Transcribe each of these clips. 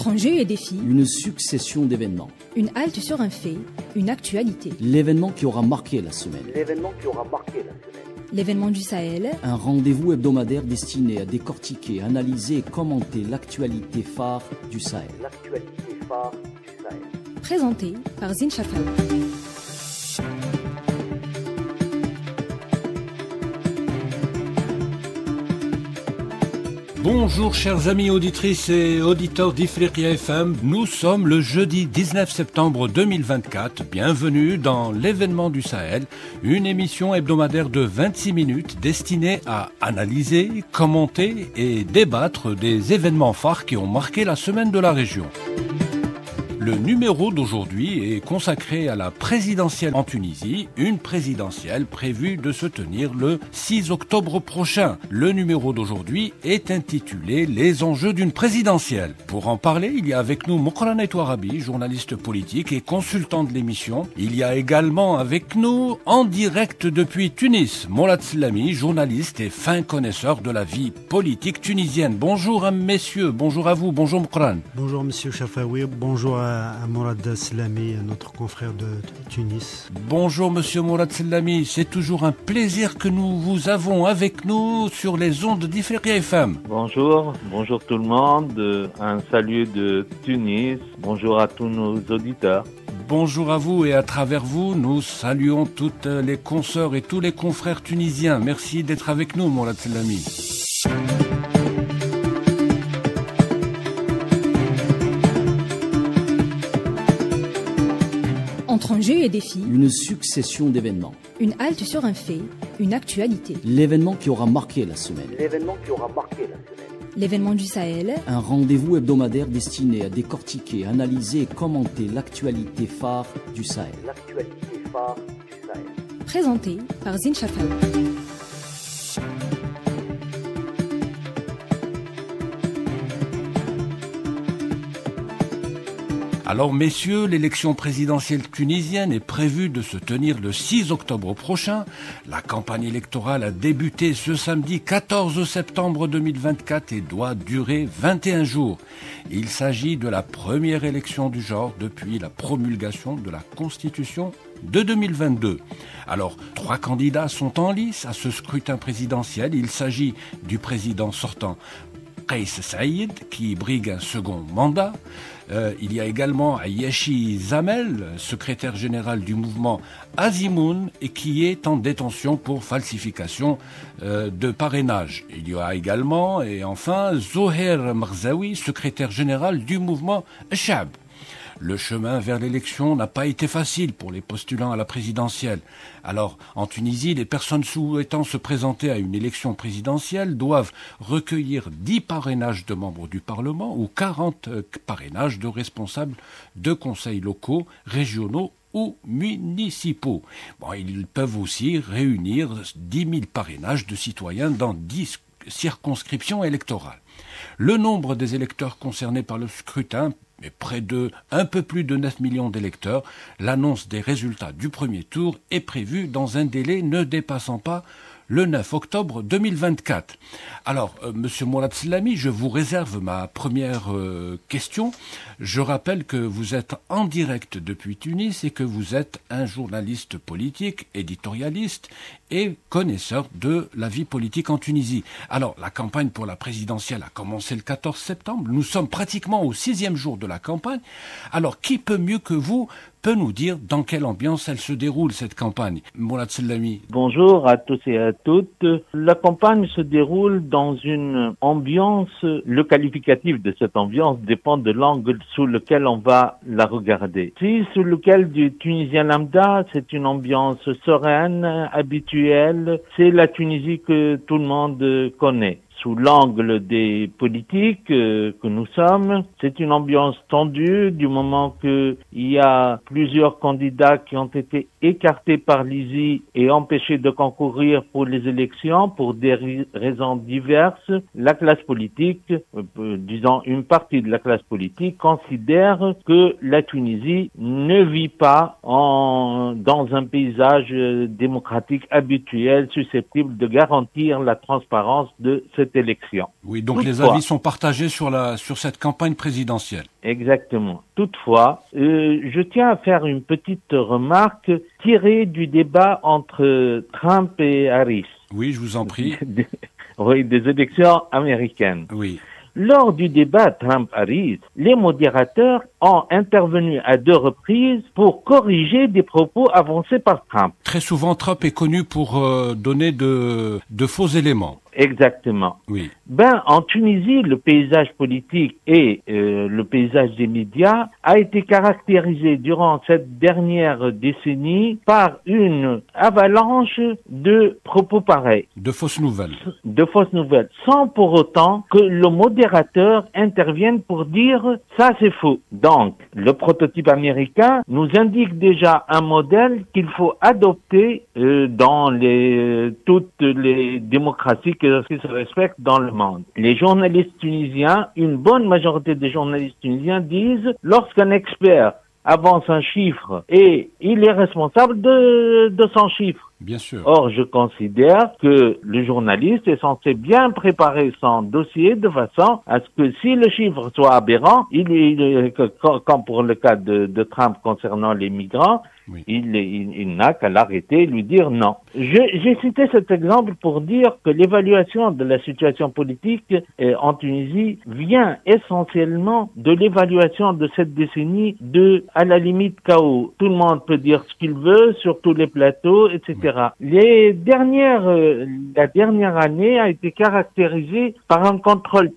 Entre enjeux et défis, une succession d'événements. Une halte sur un fait, une actualité. L'événement qui aura marqué la semaine. L'événement du Sahel. Un rendez-vous hebdomadaire destiné à décortiquer, analyser et commenter l'actualité phare du Sahel. Présenté par Zine Chafaoui. Bonjour chers amis auditrices et auditeurs d'Ifriqiya FM, nous sommes le jeudi 19 septembre 2024, bienvenue dans l'événement du Sahel, une émission hebdomadaire de 26 minutes destinée à analyser, commenter et débattre des événements phares qui ont marqué la semaine de la région. Le numéro d'aujourd'hui est consacré à la présidentielle en Tunisie, une présidentielle prévue de se tenir le 6 octobre prochain. Le numéro d'aujourd'hui est intitulé « Les enjeux d'une présidentielle ». Pour en parler, il y a avec nous Mokrane Touarabi, journaliste politique et consultant de l'émission. Il y a également avec nous, en direct depuis Tunis, Mourad Slami, journaliste et fin connaisseur de la vie politique tunisienne. Bonjour messieurs, bonjour à vous, bonjour Mokrane. Bonjour monsieur Chafaoui, bonjour à Mourad Slami, notre confrère de Tunis. Bonjour monsieur Mourad Slami, c'est toujours un plaisir que nous vous avons avec nous sur les ondes d'Ifriqiya FM. Bonjour tout le monde, un salut de Tunis, bonjour à tous nos auditeurs. Bonjour à vous et à travers vous, nous saluons toutes les consoeurs et tous les confrères tunisiens. Merci d'être avec nous Mourad Slami. Entre enjeux et défis, une succession d'événements. Une halte sur un fait, une actualité. L'événement qui aura marqué la semaine. L'événement du Sahel. Un rendez-vous hebdomadaire destiné à décortiquer, analyser et commenter l'actualité phare du Sahel. Présenté par Zine Chafaoui. Alors messieurs, l'élection présidentielle tunisienne est prévue de se tenir le 6 octobre prochain. La campagne électorale a débuté ce samedi 14 septembre 2024 et doit durer 21 jours. Il s'agit de la première élection du genre depuis la promulgation de la Constitution de 2022. Alors, 3 candidats sont en lice à ce scrutin présidentiel. Il s'agit du président sortant Kais Saïd, qui brigue un second mandat. Il y a également Yachi Zamel, secrétaire général du mouvement Azimoun, et qui est en détention pour falsification de parrainage. Il y a également, et enfin, Zoher Marzaoui, secrétaire général du mouvement Chab. Le chemin vers l'élection n'a pas été facile pour les postulants à la présidentielle. Alors, en Tunisie, les personnes souhaitant se présenter à une élection présidentielle doivent recueillir 10 parrainages de membres du Parlement ou 40 parrainages de responsables de conseils locaux, régionaux ou municipaux. Ils peuvent aussi réunir 10 000 parrainages de citoyens dans 10 circonscriptions électorales. Le nombre des électeurs concernés par le scrutin est un peu plus de 9 millions d'électeurs. L'annonce des résultats du premier tour est prévue dans un délai ne dépassant pas le 9 octobre 2024. Alors, monsieur Mourad Slami, je vous réserve ma première question. Je rappelle que vous êtes en direct depuis Tunis et que vous êtes un journaliste politique, éditorialiste et connaisseur de la vie politique en Tunisie. Alors, la campagne pour la présidentielle a commencé le 14 septembre. Nous sommes pratiquement au 6e jour de la campagne. Alors, qui peut mieux que vous peut nous dire dans quelle ambiance elle se déroule, cette campagne? Mourad Slami. Bonjour à tous et à toutes. La campagne se déroule dans une ambiance, le qualificatif de cette ambiance dépend de l'angle sous lequel on va la regarder. Si sous lequel du Tunisien lambda, c'est une ambiance sereine, habituelle, c'est la Tunisie que tout le monde connaît. Sous l'angle des politiques que nous sommes, c'est une ambiance tendue du moment qu'il y a plusieurs candidats qui ont été écartés par l'ISI et empêchés de concourir pour les élections pour des raisons diverses. La classe politique, disons une partie de la classe politique, considère que la Tunisie ne vit pas dans un paysage démocratique habituel susceptible de garantir la transparence de cette cette élection. Oui, donc Toutefois, les avis sont partagés sur cette campagne présidentielle. Exactement. Toutefois, je tiens à faire une petite remarque tirée du débat entre Trump et Harris. Oui, je vous en prie. Oui, des élections américaines. Oui. Lors du débat Trump-Harris, les modérateurs ont intervenu à 2 reprises pour corriger des propos avancés par Trump. Très souvent, Trump est connu pour donner de faux éléments. Exactement. Oui. En Tunisie, le paysage politique et le paysage des médias a été caractérisé durant cette dernière décennie par une avalanche de propos pareils. De fausses nouvelles. De fausses nouvelles, sans pour autant que le modérateur intervienne pour dire ça c'est faux. Donc, le prototype américain nous indique déjà un modèle qu'il faut adopter dans toutes les démocraties qui se respectent dans le monde. Les journalistes tunisiens, une bonne majorité des journalistes tunisiens disent lorsqu'un expert avance un chiffre et il est responsable de son chiffre. Bien sûr. Or, je considère que le journaliste est censé bien préparer son dossier de façon à ce que si le chiffre soit aberrant, comme pour le cas de Trump concernant les migrants, oui. Il n'a qu'à l'arrêter et lui dire non. J'ai cité cet exemple pour dire que l'évaluation de la situation politique en Tunisie vient essentiellement de l'évaluation de cette décennie à la limite chaos. Tout le monde peut dire ce qu'il veut sur tous les plateaux, etc. Oui. La dernière année a été caractérisée par un contrôle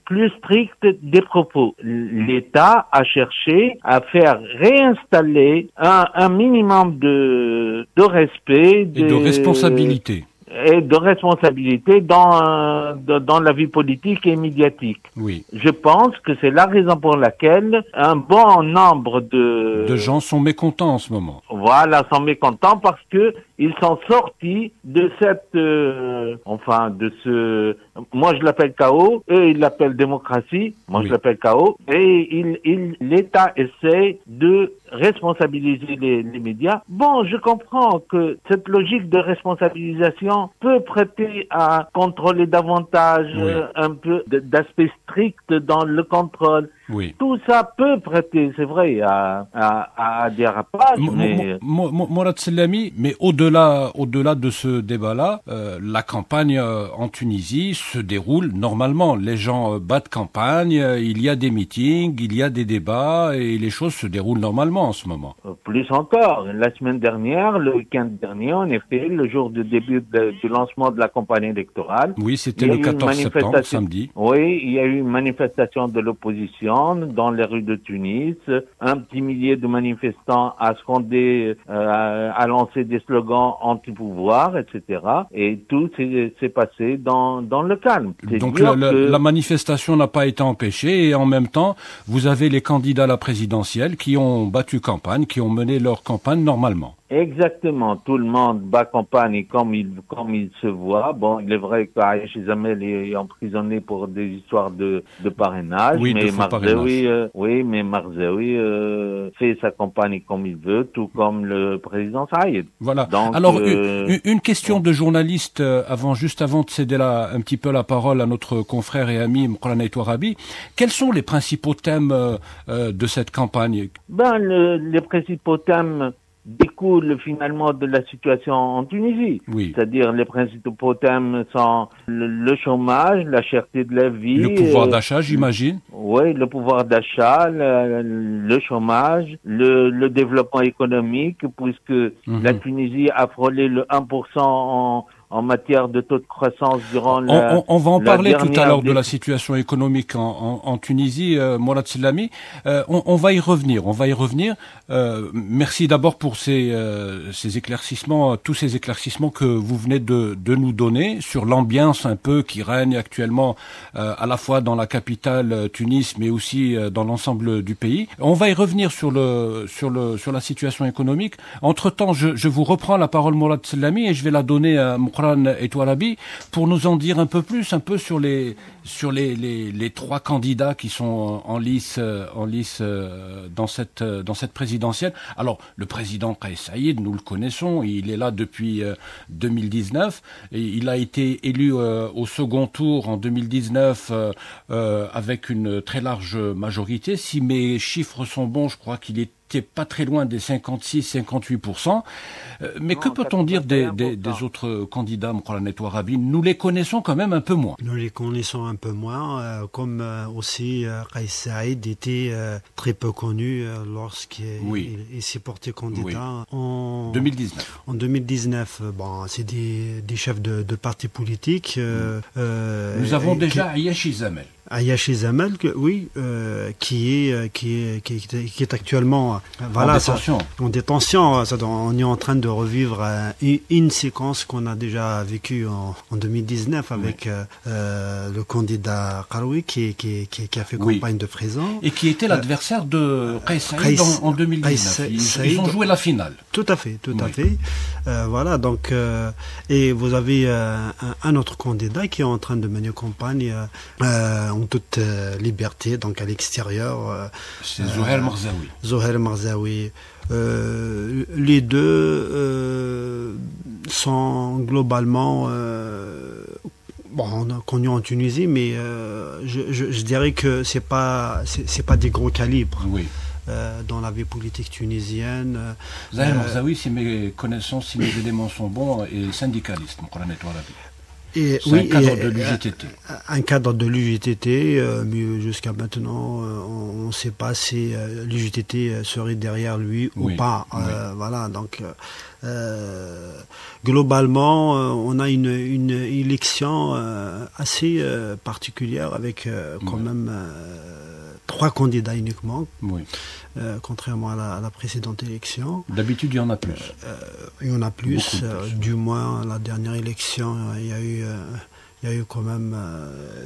plus strict des propos. L'État a cherché à faire réinstaller un minimum de respect et de responsabilité. Et de responsabilité dans la vie politique et médiatique. Oui. Je pense que c'est la raison pour laquelle un bon nombre de gens sont mécontents en ce moment. Voilà, sont mécontents parce que ils sont sortis de moi je l'appelle chaos, eux ils l'appellent démocratie, moi je l'appelle chaos, et l'État essaie de responsabiliser les médias. Bon, je comprends que cette logique de responsabilisation peut prêter à contrôler davantage, un peu d'aspect strict dans le contrôle. Oui. Tout ça peut prêter, c'est vrai, à dérapage, mais... Mourad Sellami, mais au-delà de ce débat-là, la campagne en Tunisie se déroule normalement. Les gens battent campagne, il y a des meetings, il y a des débats, et les choses se déroulent normalement en ce moment. Plus encore, la semaine dernière, le week-end dernier, en effet, le jour du début du lancement de la campagne électorale... Oui, c'était le 14 septembre, samedi. Oui, il y a eu une manifestation de l'opposition dans les rues de Tunis. Un petit millier de manifestants a scandé, a lancé des slogans anti-pouvoir, etc. Et tout s'est passé dans le calme. Donc la manifestation n'a pas été empêchée et en même temps, vous avez les candidats à la présidentielle qui ont battu campagne, qui ont mené leur campagne normalement. Exactement, tout le monde bat campagne comme il se voit. Bon, il est vrai qu'Aïch Zamel est emprisonné pour des histoires de parrainage, oui, mais Marzaoui fait sa campagne comme il veut, tout comme le président Saïd. Voilà. Donc, alors une question de journaliste juste avant de céder un petit peu la parole à notre confrère et ami Mourad Touarabi. Quels sont les principaux thèmes de cette campagne? Les principaux thèmes découle finalement de la situation en Tunisie. Oui. C'est-à-dire les principaux thèmes sont le chômage, la cherté de la vie. Le pouvoir d'achat, j'imagine. Oui, le pouvoir d'achat, le chômage, le développement économique, puisque la Tunisie a frôlé le 1% en matière de taux de croissance durant on va en parler tout à l'heure de la situation économique en Tunisie, Mourad Sellami. On va y revenir. Merci d'abord pour ces éclaircissements, tous ces éclaircissements que vous venez de nous donner sur l'ambiance un peu qui règne actuellement à la fois dans la capitale Tunis, mais aussi dans l'ensemble du pays. On va y revenir sur la situation économique. Entre-temps, je vous reprends la parole, Mourad Sellami, et je vais la donner à Mourad Moukhran et Touarabi, pour nous en dire un peu plus, un peu sur les trois candidats qui sont en lice dans cette présidentielle. Alors, le président Kais Saïed, nous le connaissons, il est là depuis 2019. Et il a été élu au second tour en 2019 avec une très large majorité. Si mes chiffres sont bons, je crois qu'il était pas très loin des 56-58%. Mais que peut-on dire des autres candidats, Moukhran Touarabi? Nous les connaissons quand même un peu moins. Nous les connaissons un peu moins, comme aussi Kais Saïed était très peu connu lorsqu'il s'est porté candidat en 2019. En 2019, bon, c'est des chefs de partis politiques. Nous avons déjà Ayachi Zamel. Ayachi Zamel, oui, qui est actuellement en détention. On est en train de revivre une séquence qu'on a déjà vécue en 2019 avec le candidat Karoui qui a fait campagne de prison. Et qui était l'adversaire de Kais Saïed en 2019. Ils ont joué la finale. Tout à fait. Voilà, donc, et vous avez un autre candidat qui est en train de mener campagne en toute liberté, donc à l'extérieur. C'est Zohair Marzaoui. Zohair Marzaoui. Les deux sont globalement connus en Tunisie, mais je dirais que c'est pas des gros calibres. Oui. Dans la vie politique tunisienne. Zohair Marzaoui, si mes connaissances, si mes éléments sont bons, est syndicaliste, Moukhran Touarabi. Un cadre de l'UGTT. Un cadre de l'UGTT, mais jusqu'à maintenant, on ne sait pas si l'UGTT serait derrière lui ou pas. Voilà, donc globalement, on a une élection assez particulière avec quand même 3 candidats uniquement. Oui. Contrairement à la précédente élection. D'habitude, il y en a plus. Il y en a plus. Du moins, la dernière élection, il y a eu quand même,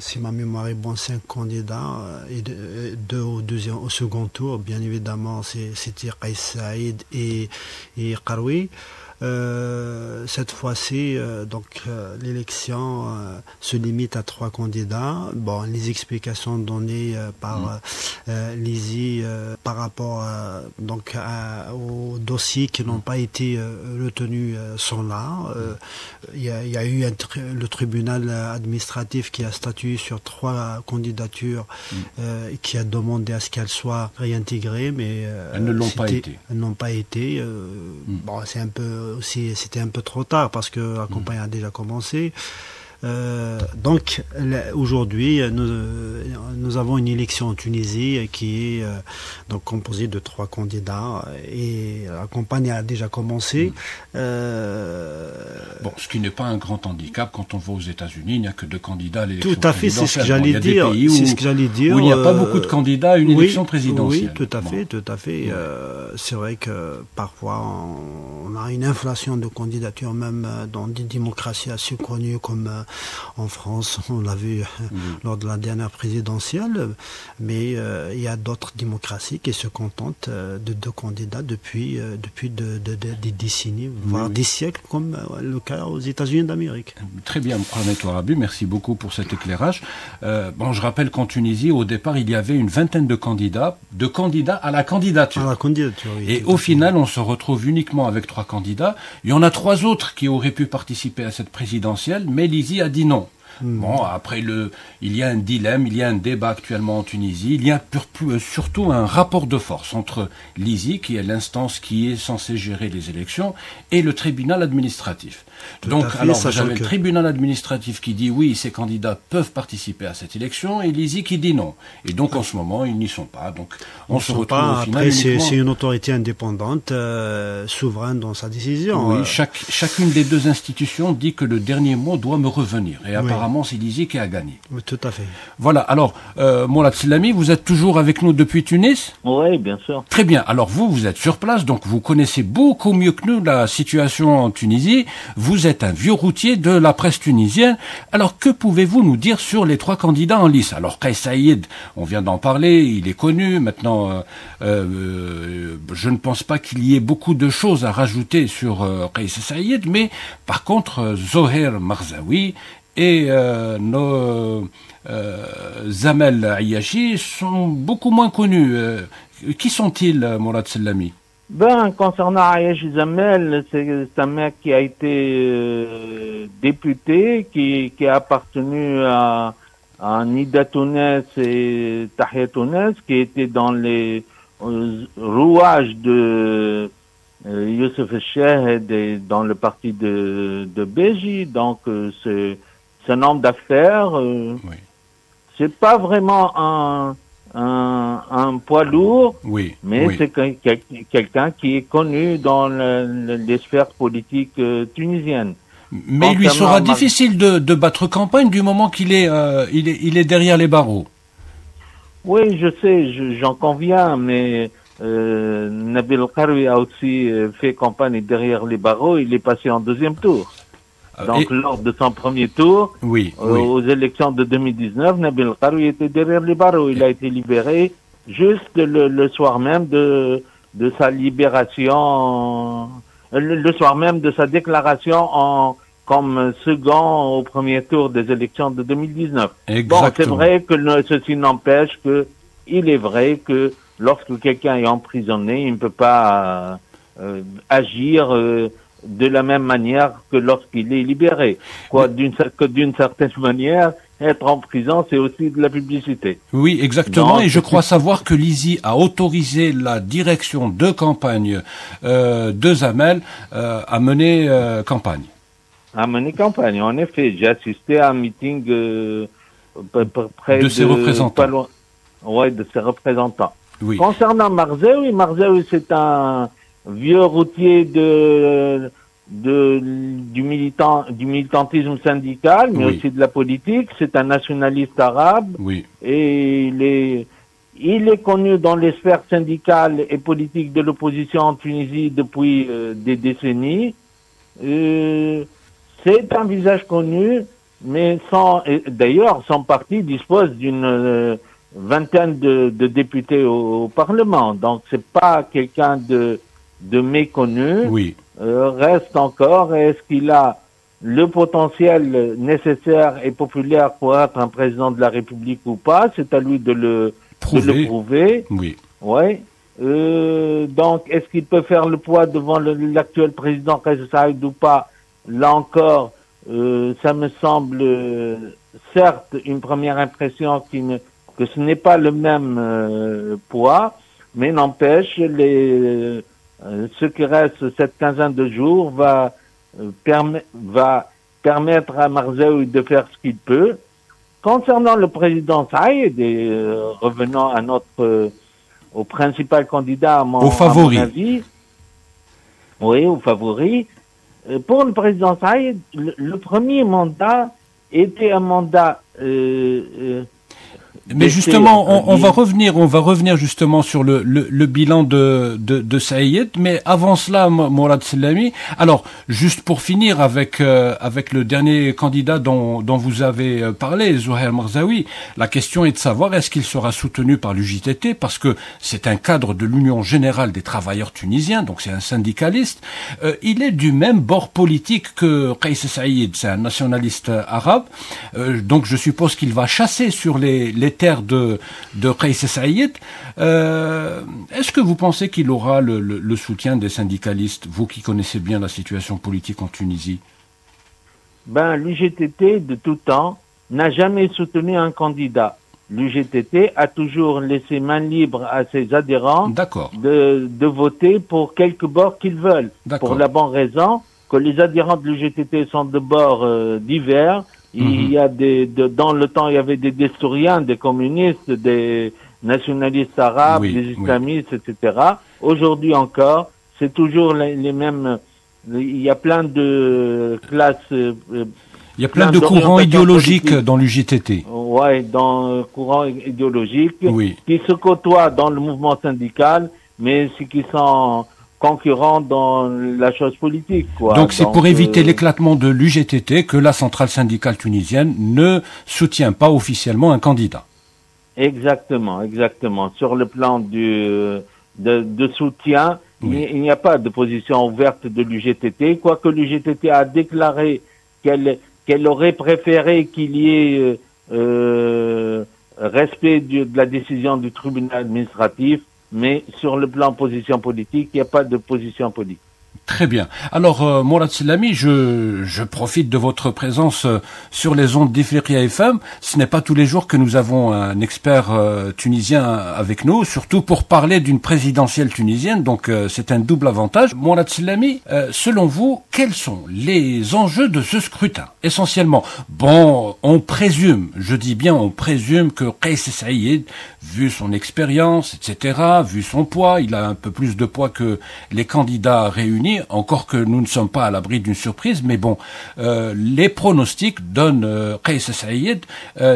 si ma mémoire est bonne, 5 candidats et 2 au second tour. Bien évidemment, c'était Kais Saïed et Karoui. Cette fois-ci, l'élection se limite à 3 candidats. Bon, les explications données par Lizy par rapport aux dossiers qui n'ont pas été retenus sont là. Il y a eu le tribunal administratif qui a statué sur 3 candidatures qui a demandé à ce qu'elles soient réintégrées, mais elles ne l'ont pas été. Elles n'ont pas été. Bon, c'est un peu aussi, c'était un peu trop tard parce que la campagne a déjà commencé. Donc aujourd'hui, nous avons une élection en Tunisie qui est donc composée de 3 candidats et la campagne a déjà commencé. Bon, ce qui n'est pas un grand handicap quand on va aux États-Unis, il n'y a que 2 candidats à l'élection. Tout à fait, c'est ce que j'allais dire. Où il n'y a pas beaucoup de candidats à une élection présidentielle. Oui, tout à fait. C'est vrai que parfois on a une inflation de candidatures, même dans des démocraties assez connues comme en France, on l'a vu lors de la dernière présidentielle, mais il y a d'autres démocraties qui se contentent de 2 candidats depuis des décennies, voire des siècles, comme le cas aux États-Unis d'Amérique. Très bien, Moukhran Touarabi, merci beaucoup pour cet éclairage. Je rappelle qu'en Tunisie, au départ, il y avait une vingtaine de candidats à la candidature. À la candidature, oui. Et au final, on se retrouve uniquement avec 3 candidats. Il y en a 3 autres qui auraient pu participer à cette présidentielle, mais Lizy a dit non. Bon, après il y a un dilemme, il y a un débat actuellement en Tunisie, il y a surtout un rapport de force entre Lizy, qui est l'instance qui est censée gérer les élections, et le tribunal administratif. Donc, alors, vous avez le tribunal administratif qui dit oui, ces candidats peuvent participer à cette élection, et Lizy qui dit non. Et donc, en ce moment, ils n'y sont pas. Donc, on se retrouve au final. Après, c'est une autorité indépendante, souveraine dans sa décision. Oui, chacune des 2 institutions dit que le dernier mot doit me revenir. Et apparemment, apparemment c'est l'ISI qui a gagné. Oui, tout à fait. Voilà, alors, Mourad Sellami, vous êtes toujours avec nous depuis Tunis? Oui, bien sûr. Très bien, alors vous êtes sur place, donc vous connaissez beaucoup mieux que nous la situation en Tunisie. Vous êtes un vieux routier de la presse tunisienne. Alors que pouvez-vous nous dire sur les trois candidats en lice? Alors Kais Saïed, on vient d'en parler, il est connu. Maintenant, je ne pense pas qu'il y ait beaucoup de choses à rajouter sur Kais Saïed, mais par contre, Zoher Marzaoui et nos Zamel Ayachi sont beaucoup moins connus. Qui sont-ils, Mourad Sellami? Concernant Ayachi Zamel, c'est un mec qui a été député, qui a appartenu à Nida Tounes et Tahia Tounes, qui était dans les rouages de Youssef Cheikh dans le parti de Béji. Donc, c'est un homme d'affaires. Oui. C'est pas vraiment un poids lourd, Oui, mais oui. c'est quelqu'un qui est connu dans les sphères politiques tunisiennes. Mais il lui sera difficile de battre campagne du moment qu'il est, il est derrière les barreaux. Oui, je sais, j'en conviens, mais Nabil Karoui a aussi fait campagne derrière les barreaux. Il est passé en deuxième tour. Donc, lors de son premier tour, oui, aux élections de 2019, Nabil Karoui était derrière les barreaux. Il a été libéré juste le soir même de sa libération, le soir même de sa déclaration comme second au premier tour des élections de 2019. Exactement. Bon, c'est vrai que ceci n'empêche que il est vrai que lorsque quelqu'un est emprisonné, il ne peut pas agir de la même manière que lorsqu'il est libéré. D'une certaine manière, être en prison, c'est aussi de la publicité. Oui, exactement. Donc, et je crois savoir que l'ISI a autorisé la direction de campagne de Zamel à mener campagne. À mener campagne, en effet. J'ai assisté à un meeting près de ses représentants. Oui, de ses représentants. Oui. Concernant Marzaoui, c'est un vieux routier du militantisme syndical, mais aussi de la politique. C'est un nationaliste arabe. Oui. Et il est connu dans les sphères syndicales et politiques de l'opposition en Tunisie depuis des décennies. C'est un visage connu, mais d'ailleurs, son parti dispose d'une vingtaine de députés au Parlement. Donc, c'est pas quelqu'un de méconnu. Oui. Reste encore, est-ce qu'il a le potentiel nécessaire et populaire pour être un président de la République ou pas? C'est à lui de le prouver. Oui. Ouais. Donc, est-ce qu'il peut faire le poids devant l'actuel président Kais Saïed ou pas? Là encore, ça me semble certes une première impression que ce n'est pas le même poids, mais n'empêche, ce qui reste cette quinzaine de jours va permettre à Marzaoui de faire ce qu'il peut. Concernant le président Saïed, et revenant à au principal candidat à mon avis, oui, au favori. Pour le président Saïed, le premier mandat était un mandat mais justement, on va revenir justement sur le bilan de Saïed. Mais avant cela, Mourad Sellami, alors juste pour finir avec le dernier candidat dont vous avez parlé, Zoher Marzaoui, la question est de savoir est-ce qu'il sera soutenu par l'UJTT, parce que c'est un cadre de l'Union générale des travailleurs tunisiens, donc c'est un syndicaliste. Il est du même bord politique que Kais Saïed, c'est un nationaliste arabe. Donc je suppose qu'il va chasser sur les terres de Kais Saïed. Est-ce que vous pensez qu'il aura le soutien des syndicalistes, vous qui connaissez bien la situation politique en Tunisie? L'UGTT, de tout temps, n'a jamais soutenu un candidat. L'UGTT a toujours laissé main libre à ses adhérents de voter pour quelque bord qu'ils veulent. Pour la bonne raison que les adhérents de l'UGTT sont de bords divers. Il y a dans le temps, il y avait des destouriens, des communistes, des nationalistes arabes, des islamistes, etc. Aujourd'hui encore, c'est toujours les mêmes. Il y a plein de classes Il y a plein de courants idéologiques politique. Dans l'UGTT. Oui, dans le courant idéologique qui se côtoient dans le mouvement syndical, mais qui sont concurrents dans la chose politique. Quoi. Donc c'est pour éviter l'éclatement de l'UGTT que la centrale syndicale tunisienne ne soutient pas officiellement un candidat. Exactement. Sur le plan de soutien, il n'y a pas de position ouverte de l'UGTT, quoique l'UGTT a déclaré qu'elle aurait préféré qu'il y ait respect de la décision du tribunal administratif, mais sur le plan position politique, il n'y a pas de position politique. Très bien. Alors, Mourad Selami, je profite de votre présence sur les ondes d'Ifriqiya FM. Ce n'est pas tous les jours que nous avons un expert tunisien avec nous, surtout pour parler d'une présidentielle tunisienne, donc c'est un double avantage. Mourad Selami, selon vous, quels sont les enjeux de ce scrutin? Essentiellement, bon, on présume, je dis bien on présume que Kais Saïed, vu son expérience, etc., vu son poids, il a un peu plus de poids que les candidats réunis, encore que nous ne sommes pas à l'abri d'une surprise, mais bon, les pronostics donnent Kais Saïed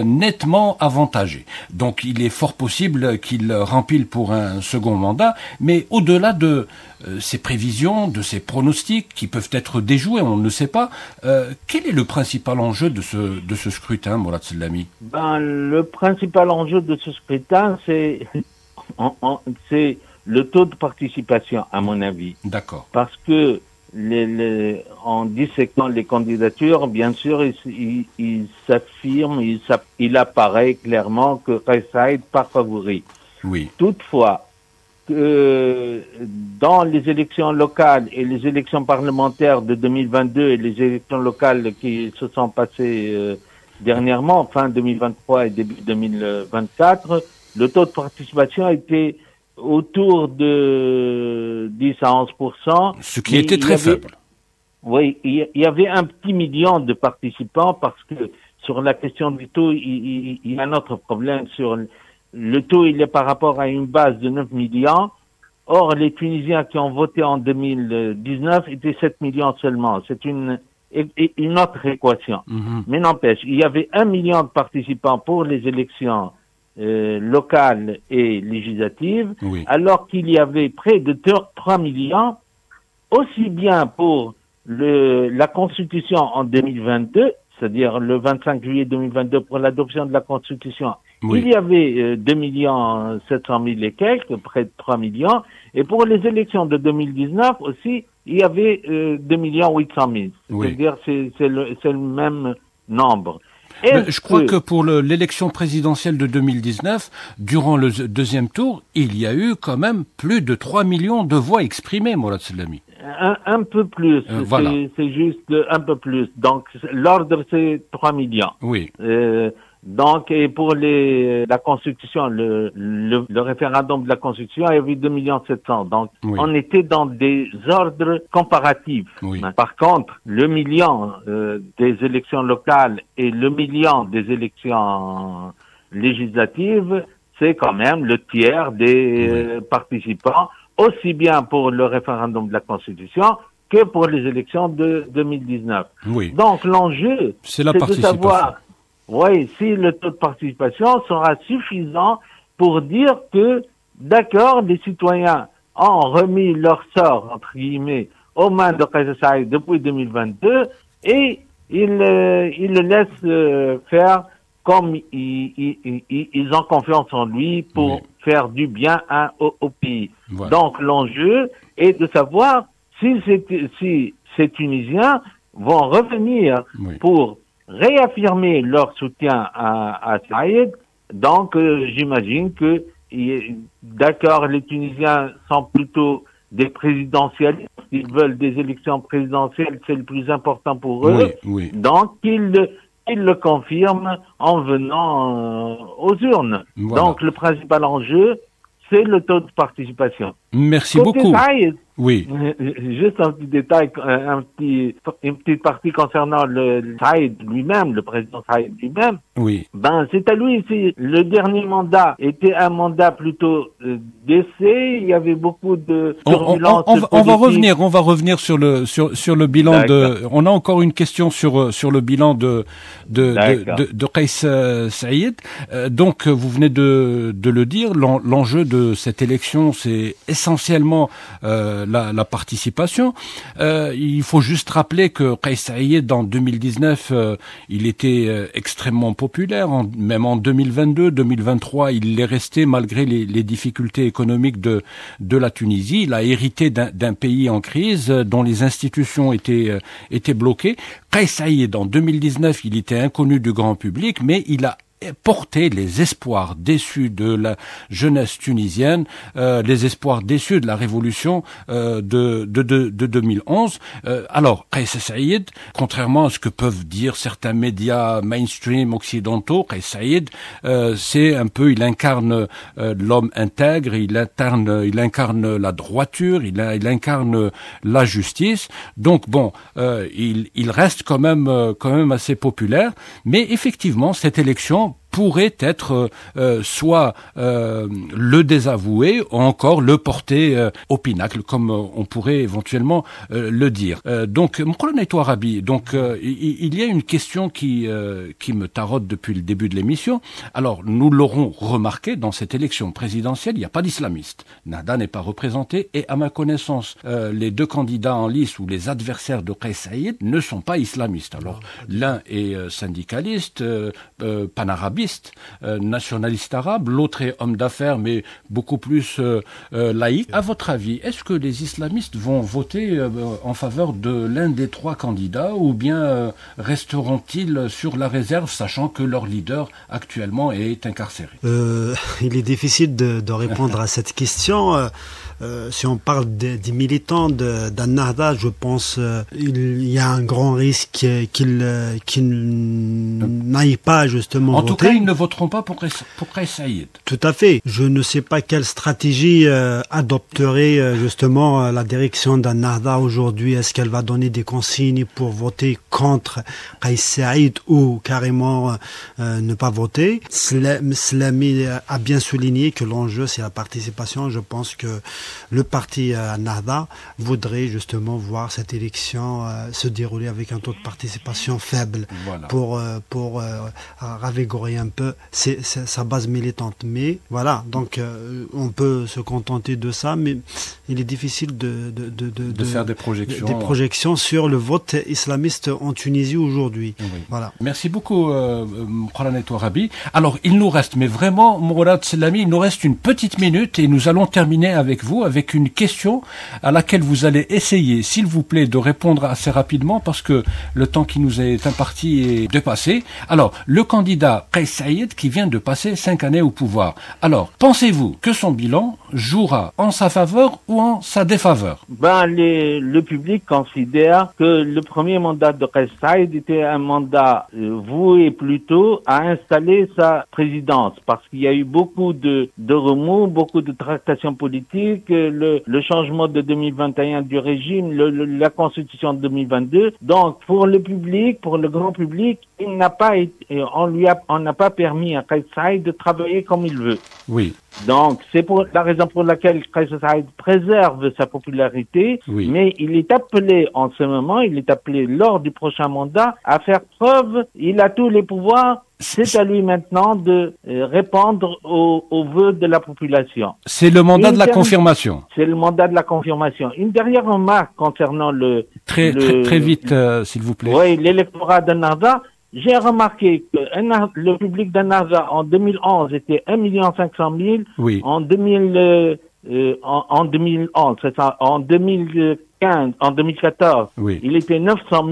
nettement avantagé. Donc il est fort possible qu'il rempile pour un second mandat, mais au-delà de ces prévisions, de ces pronostics qui peuvent être déjoués, on ne le sait pas, quel est le principal enjeu de ce scrutin, Mourad Selami? Le principal enjeu de ce scrutin, c'est le taux de participation, à mon avis. D'accord. Parce que en dissectant les candidatures, bien sûr, il s'affirme, il apparaît clairement que Kais Saïed part favori. Oui. Toutefois, dans les élections locales et les élections parlementaires de 2022 et les élections locales qui se sont passées dernièrement, fin 2023 et début 2024, le taux de participation a été autour de 10 à 11%. Ce qui était très faible. Oui, il y avait un petit million de participants parce que sur la question du taux, il y a un autre problème sur le taux, il est par rapport à une base de 9 millions. Or, les Tunisiens qui ont voté en 2019 étaient 7 millions seulement. C'est une autre équation. Mm-hmm. Mais n'empêche, il y avait 1 million de participants pour les élections locales et législatives, oui, alors qu'il y avait près de 3 millions, aussi bien pour la Constitution en 2022, c'est-à-dire le 25 juillet 2022 pour l'adoption de la Constitution, oui, il y avait 2 700 000 et quelques, près de 3 millions, et pour les élections de 2019 aussi, il y avait 2 800 000. Oui. C'est-à-dire c'est le même nombre. Je crois que pour l'élection présidentielle de 2019, durant le deuxième tour, il y a eu quand même plus de 3 millions de voix exprimées, Mourad Selami. Un peu plus, voilà. C'est juste un peu plus. Donc l'ordre c'est 3 millions. Oui. Donc, et pour la Constitution, le référendum de la Constitution, il y avait 2 700 000. Donc, oui, on était dans des ordres comparatifs. Oui. Par contre, le million des élections locales et le million des élections législatives, c'est quand même le tiers des participants, aussi bien pour le référendum de la Constitution que pour les élections de 2019. Oui. Donc, l'enjeu, c'est de savoir... Oui, si le taux de participation sera suffisant pour dire que, d'accord, les citoyens ont remis leur sort, entre guillemets, aux mains de Kais Saïed depuis 2022 et ils le laissent faire comme ils ont confiance en lui pour faire du bien au pays. Voilà. Donc l'enjeu est de savoir si ces Tunisiens vont revenir pour réaffirmer leur soutien à Saïed. Donc, j'imagine que, d'accord, les Tunisiens sont plutôt des présidentialistes. Ils veulent des élections présidentielles, c'est le plus important pour eux. Oui. Donc, ils le confirment en venant aux urnes. Voilà. Donc, le principal enjeu, c'est le taux de participation. Merci Côté beaucoup. Saïd, Oui. juste un petit détail, une petite partie concernant le Saïd lui-même, le président Saïd lui-même. Oui. Ben, c'est à lui ici. Le dernier mandat était un mandat plutôt d'essai. Il y avait beaucoup de turbulences On va revenir sur le bilan de. On a encore une question sur le bilan de Kais Saïd. Donc, vous venez de le dire. L'enjeu de cette élection, c'est essentiellement la participation. Il faut juste rappeler que Kais Saïd, en 2019, il était extrêmement populaire. Même en 2022, 2023, il l'est resté malgré les difficultés économiques de la Tunisie. Il a hérité d'un pays en crise dont les institutions étaient bloquées. Kais Saïd, en 2019, il était inconnu du grand public, mais il a porter les espoirs déçus de la jeunesse tunisienne, les espoirs déçus de la révolution de 2011. Alors, Kais Saïd, contrairement à ce que peuvent dire certains médias mainstream occidentaux, Kais Saïd, c'est un peu, il incarne l'homme intègre, il incarne la droiture, il incarne la justice. Donc bon, il reste quand même assez populaire, mais effectivement, cette élection pourrait être soit le désavouer ou encore le porter au pinacle, comme on pourrait éventuellement le dire. Donc, Moukhlana Touarabi, il y a une question qui me taraude depuis le début de l'émission. Alors, nous l'aurons remarqué, dans cette élection présidentielle, il n'y a pas d'islamistes. Nahda n'est pas représenté et, à ma connaissance, les deux candidats en lice ou les adversaires de Kais Saïd ne sont pas islamistes. Alors, l'un est syndicaliste, panarabiste, nationaliste arabe, l'autre est homme d'affaires mais beaucoup plus laïque. À votre avis, est-ce que les islamistes vont voter en faveur de l'un des trois candidats ou bien resteront-ils sur la réserve, sachant que leur leader actuellement est incarcéré? Il est difficile de répondre à cette question. Si on parle des militants d'Ennahda, je pense il y a un grand risque qu'ils n'aillent pas justement voter. En tout cas, ils ne voteront pas pour Kais Saïd. Tout à fait. Je ne sais pas quelle stratégie adopterait justement la direction d'Ennahda aujourd'hui. Est-ce qu'elle va donner des consignes pour voter contre Kais Saïd ou carrément ne pas voter? Slami a bien souligné que l'enjeu c'est la participation. Je pense que le parti Ennahda voudrait justement voir cette élection se dérouler avec un taux de participation faible, voilà, pour ravigorer un peu sa base militante. Mais voilà, donc on peut se contenter de ça, mais il est difficile de faire des projections sur le vote islamiste en Tunisie aujourd'hui. Oui. Voilà. Merci beaucoup, Moukhlana Touarabi. Alors, il nous reste, mais vraiment, Mourad Selami, il nous reste une petite minute et nous allons terminer avec vous, avec une question à laquelle vous allez essayer, s'il vous plaît, de répondre assez rapidement parce que le temps qui nous est imparti est dépassé. Alors, le candidat Kais Saïd qui vient de passer 5 années au pouvoir. Alors, pensez-vous que son bilan jouera en sa faveur ou en sa défaveur? Le public considère que le premier mandat de Kais Saïd était un mandat voué plutôt à installer sa présidence parce qu'il y a eu beaucoup de remous, beaucoup de tractations politiques, le changement de 2021 du régime, la constitution de 2022. Donc, pour le public, pour le grand public, on n'a pas permis à Kais Saïd de travailler comme il veut. Oui. Donc, c'est pour la raison pour laquelle Kais Saïd préserve sa popularité, oui, mais il est appelé en ce moment, lors du prochain mandat à faire preuve, il a tous les pouvoirs. C'est à lui maintenant de répondre aux vœux de la population. C'est le mandat de la confirmation. C'est le mandat de la confirmation. Une dernière remarque concernant Très vite, s'il vous plaît. Oui, l'électorat d'Ennahda. J'ai remarqué que le public d'Ennahda en 2011 était 1,5 million. Oui. En 2011, c'est ça. En 2014, oui, il était 900 000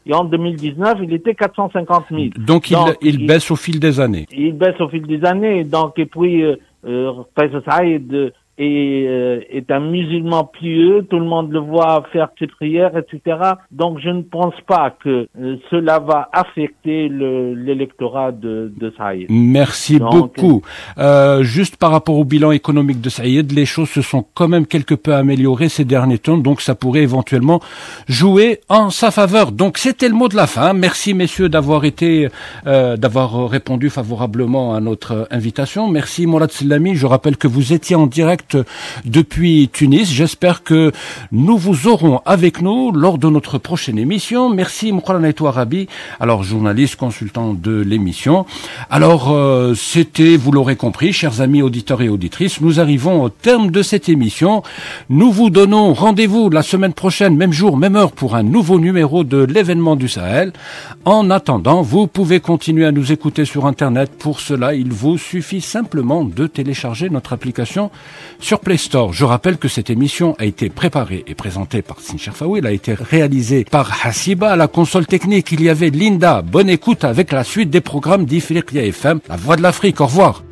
et en 2019, il était 450 000. Donc il baisse au fil des années. Il baisse au fil des années. Donc, et puis, Kais Saïd est un musulman pieux, tout le monde le voit faire ses prières, etc. Donc je ne pense pas que cela va affecter l'électorat de Saïd. Merci beaucoup. Juste par rapport au bilan économique de Saïd, les choses se sont quand même quelque peu améliorées ces derniers temps, donc ça pourrait éventuellement jouer en sa faveur. Donc c'était le mot de la fin. Merci messieurs d'avoir répondu favorablement à notre invitation. Merci Mourad Sellami. Je rappelle que vous étiez en direct depuis Tunis. J'espère que nous vous aurons avec nous lors de notre prochaine émission. Merci Moukhala Naïtou Arabi, alors journaliste, consultant de l'émission. Alors c'était, vous l'aurez compris, chers amis auditeurs et auditrices, nous arrivons au terme de cette émission. Nous vous donnons rendez-vous la semaine prochaine, même jour, même heure, pour un nouveau numéro de l'événement du Sahel. En attendant, vous pouvez continuer à nous écouter sur Internet. Pour cela, il vous suffit simplement de télécharger notre application sur Play Store. Je rappelle que cette émission a été préparée et présentée par Sin Cherfaoui. Elle a été réalisée par Hassiba. À la console technique, il y avait Linda. Bonne écoute avec la suite des programmes d'Ifriqiya FM, la voix de l'Afrique. Au revoir.